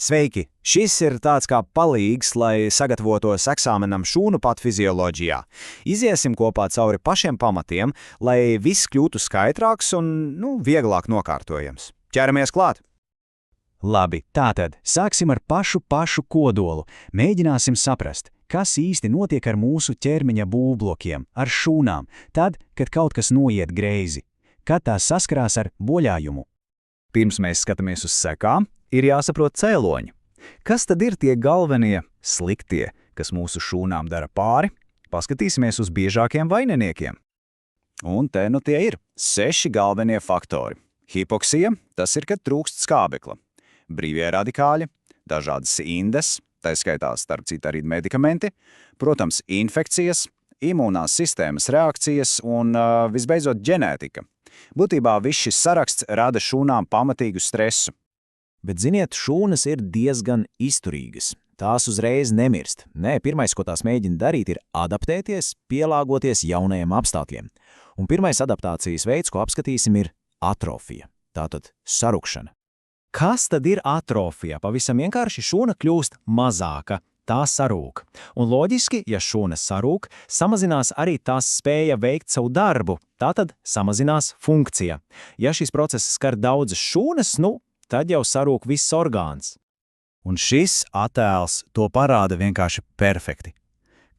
Sveiki! Šis ir tāds kā palīgs, lai sagatavotos eksāmenam šūnu patfizioloģijā. Iziesim kopā cauri pašiem pamatiem, lai viss kļūtu skaidrāks un, vieglāk nokārtojams. Ķeramies klāt! Labi, tātad sāksim ar pašu kodolu. Mēģināsim saprast, kas īsti notiek ar mūsu ķermeņa būvblokiem, ar šūnām, tad, kad kaut kas noiet greizi, kad tās saskarās ar bojājumu. Pirms mēs skatāmies uz sekām, ir jāsaprot cēloņi. Kas tad ir tie galvenie, sliktie, kas mūsu šūnām dara pāri? Paskatīsimies uz biežākiem vaininiekiem. Un te nu tie ir 6 galvenie faktori. Hipoksija – tas ir, kad trūkst skābekla. Brīvie radikāļi, dažādas indes, tā skaitā starp citu arī medikamenti, protams, infekcijas, imūnās sistēmas reakcijas un, visbeidzot, ģenētika. Būtībā viss šis saraksts rada šūnām pamatīgu stresu. Bet, ziniet, šūnas ir diezgan izturīgas. Tās uzreiz nemirst. Pirmais, ko tās mēģina darīt, ir adaptēties, pielāgoties jaunajiem apstākļiem. Un pirmais adaptācijas veids, ko apskatīsim, ir atrofija. Tātad sarukšana. Kas tad ir atrofija? Pavisam vienkārši šūna kļūst mazāka. Tā sarūk. Un loģiski, ja šūna sarūk, samazinās arī tās spēja veikt savu darbu, tātad samazinās funkcija. Ja šis process skar daudzas šūnas, tad jau sarūk viss orgāns. Un šis attēls to parāda vienkārši perfekti.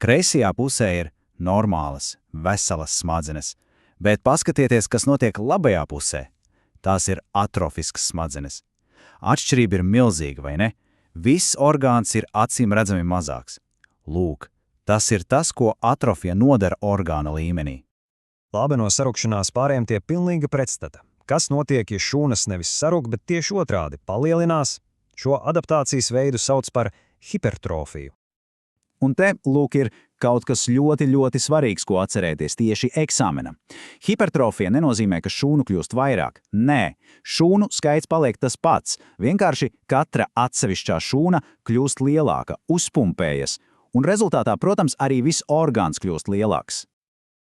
Kreisajā pusē ir normālas, veselas smadzenes, bet paskatieties, kas notiek labajā pusē. Tās ir atrofiskas smadzenes. Atšķirība ir milzīga, vai ne? Viss orgāns ir acīm redzami mazāks. Lūk, tas ir tas, ko atrofija nodara orgāna līmenī. Labi, no sarukšanās pārējiem tie pilnīga pretstata. Kas notiek, ja šūnas nevis saruk, bet tieši otrādi palielinās? Šo adaptācijas veidu sauc par hipertrofiju. Un te, lūk, ir kaut kas ļoti svarīgs, ko atcerēties tieši eksāmenam. Hipertrofija nenozīmē, ka šūnu kļūst vairāk. Nē, šūnu skaits paliek tas pats. Vienkārši katra atsevišķā šūna kļūst lielāka, uzpumpējas, un rezultātā, protams, arī viss orgāns kļūst lielāks.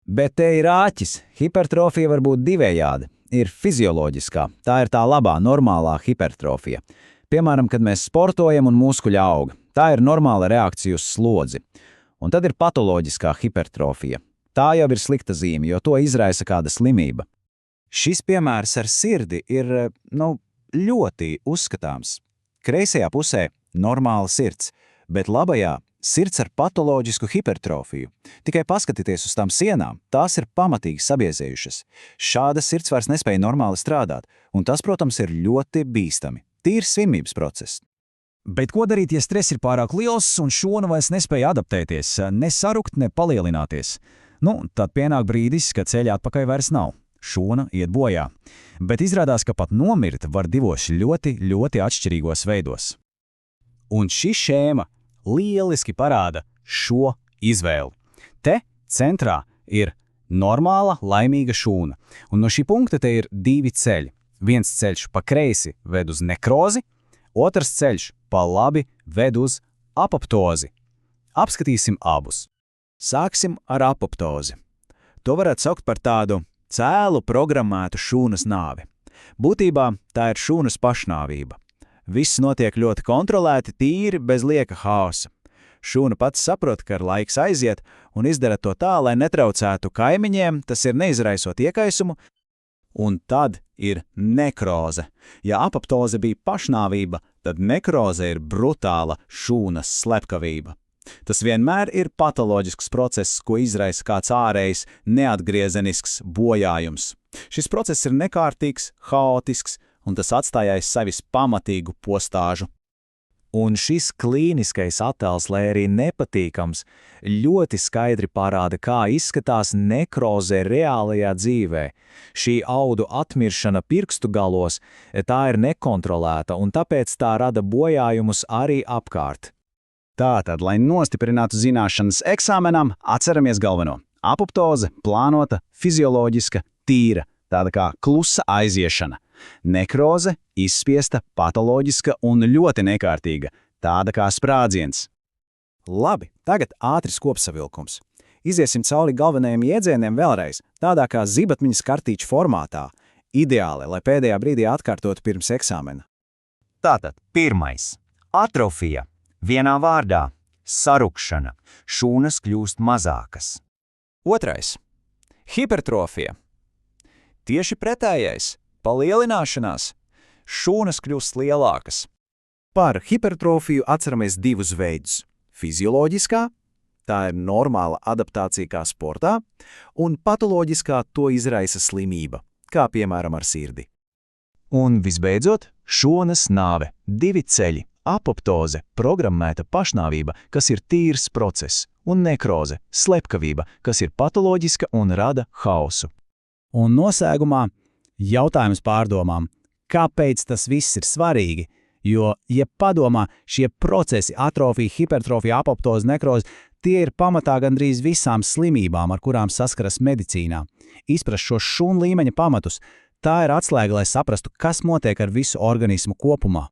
Bet te ir āķis. Hipertrofija var būt divējāda. Ir fizioloģiskā. Tā ir tā labā, normālā hipertrofija. Piemēram, kad mēs sportojam un muskuļi aug. Tā ir normāla reakcija uz slodzi. Un tad ir patoloģiskā hipertrofija. Tā jau ir slikta zīme, jo to izraisa kāda slimība. Šis piemērs ar sirdi ir, ļoti uzskatāms. Kreisajā pusē normāla sirds, bet labajā sirds ar patoloģisku hipertrofiju. Tikai paskatieties uz tām sienām, tās ir pamatīgi sabiezējušas. Šāda sirds vairs nespēja normāli strādāt, un tas, protams, ir ļoti bīstami. Tīrs slimības process. Bet ko darīt, ja stress ir pārāk liels un šūna vairs nespēja adaptēties, ne sarukt, ne palielināties? Tad pienāk brīdis, kad ceļa atpakaļ vairs nav. Šūna iet bojā. Bet izrādās, ka pat nomirt var divos ļoti atšķirīgos veidos. Un šī šēma lieliski parāda šo izvēli. Te centrā ir normāla, laimīga šūna. Un no šī punkta te ir 2 ceļi. Viens ceļš pa kreisi ved uz nekrozi, otrs ceļš pa labi ved uz apoptozi. Apskatīsim abus. Sāksim ar apoptozi. To varētu saukt par tādu cēlu programmētu šūnas nāvi. Būtībā tā ir šūnas pašnāvība. Viss notiek ļoti kontrolēti, tīri, bez lieka haosa. Šūna pats saprot, ka ir laiks aiziet un izdara to tā, lai netraucētu kaimiņiem, tas ir neizraisot iekaisumu, un tad ir nekroze. Ja apoptoze bija pašnāvība, tad nekroze ir brutāla šūnas slepkavība. Tas vienmēr ir patoloģisks process, ko izraisa kāds ārējs, neatgriezenisks bojājums. Šis process ir nekārtīgs, haotisks, un tas atstāja aiz sevis pamatīgu postāžu. Un šis klīniskais attēls, lai arī nepatīkams, ļoti skaidri parāda, kā izskatās nekroze reālajā dzīvē. Šī audu atmiršana pirkstu galos, tā ir nekontrolēta, un tāpēc tā rada bojājumus arī apkārt. Tātad, lai nostiprinātu zināšanas eksāmenam, atceramies galveno. Apoptoze, plānota, fizioloģiska, tīra, tāda kā klusa aiziešana. Nekroze, izspiesta, patoloģiska un ļoti nekārtīga, tāda kā sprādziens. Labi, tagad ātris kopsavilkums. Iziesim cauri galvenajiem jēdzieniem vēlreiz, tādā kā zibatmiņas kartīču formātā. Ideāli, lai pēdējā brīdī atkārtotu pirms eksāmena. Tātad, pirmais. Atrofija. Vienā vārdā – sarukšana. Šūnas kļūst mazākas. Otrais – hipertrofija. Tieši pretējais – palielināšanās. Šūnas kļūst lielākas. Par hipertrofiju atceramies divus veidus – fizioloģiskā, tā ir normāla adaptācija kā sportā, un patoloģiskā to izraisa slimība, kā piemēram ar sirdi. Un visbeidzot, šūnas nāve, divi ceļi – apoptoze, programmēta pašnāvība, kas ir tīrs process, un nekroze, slepkavība, kas ir patoloģiska un rada hausu. Un noslēgumā jautājums pārdomām, kāpēc tas viss ir svarīgi? Jo, ja padomā, šie procesi – atrofija, hipertrofija, apoptoze, nekroze – tie ir pamatā gandrīz visām slimībām, ar kurām saskaras medicīnā. Izprast šo šūnu līmeņa pamatus – tā ir atslēga, lai saprastu, kas notiek ar visu organismu kopumā.